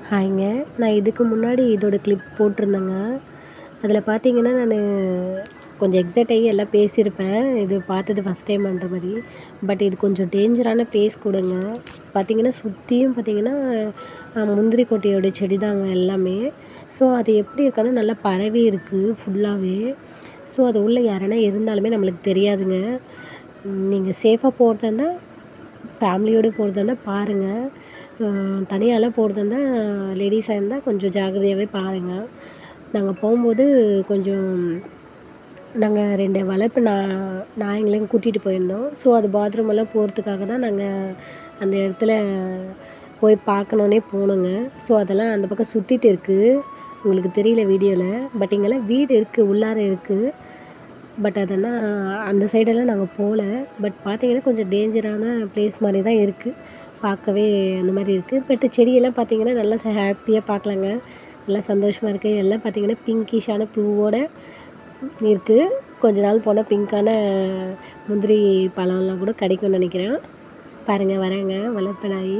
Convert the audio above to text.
ஹாய்ங்க. நான் இதுக்கு முன்னாடி இதோட கிளிப் போட்டிருந்தேங்க. அதில பார்த்தீங்கன்னா, கொஞ்சம் எக்ஸைட் ஆகி எல்லாம் பேசியிருப்பேன். இது பார்த்தது ஃபஸ்ட் டைம்ன்ற மாரி. பட் இது கொஞ்சம் டேஞ்சரான ப்ளேஸ் கூடங்க. பார்த்தீங்கன்னா, சுத்தியும் பார்த்தீங்கன்னா, முந்திரி கொட்டையோட செடி தாங்க எல்லாமே. ஸோ, அது எப்படி இருக்குன்னா, நல்லா பரவி இருக்கு ஃபுல்லாவே. ஸோ, அது உள்ள யாருனா இருந்தாலுமே நம்மளுக்கு தெரியாதுங்க. நீங்க சேஃபா போறதா இருந்தா, ஃபேமிலியோட போறதா இருந்தா பாருங்க. தனியாலாம் போறதா இருந்தா, லேடீஸா இருந்தா கொஞ்சம் ஜாக்கிரதையாவே பாருங்க. நாங்க போம்போது கொஞ்சம் நாங்க 2 வளர்ப்பு நாய்ங்களையும் கூட்டிட்டு போயிருந்தோம். ஸோ, அது பாத்ரூம் எல்லாம் போறதுக்காக தான் நாங்க அந்த இடத்துல போய் பார்க்கணுன்னே போனோங்க. ஸோ, அதெல்லாம் அந்த பக்கம் சுத்திட்டு இருக்கு. உங்களுக்கு தெரியல வீடியோல. பட் இங்கெல்லாம் வீடு இருக்கு. உள்ளார இருக்கு. பட் அதெல்லாம் அந்த சைடெல்லாம் நாங்க போல. பட் பார்த்தீங்கன்னா, கொஞ்சம் டேஞ்சரான ப்ளேஸ் மாரி தான் இருக்கு. பார்க்கவே அந்த மாரி இருக்கு. பட் செடியெல்லாம் பார்த்தீங்கன்னா, நல்லா ஹேப்பியா பார்க்கலாங்க. நல்லா சந்தோஷமா இருக்கு. எல்லாம் பார்த்தீங்கன்னா, பிங்கிஷான பூவோட இருக்கு. கொஞ்ச நாள் போனா பிங்க்கான முந்திரி பழம்லாம் கூட கிடைக்கும்னு நெனைக்கிறேன். பாருங்க வரேங்க வளர்ப்பு நாயி.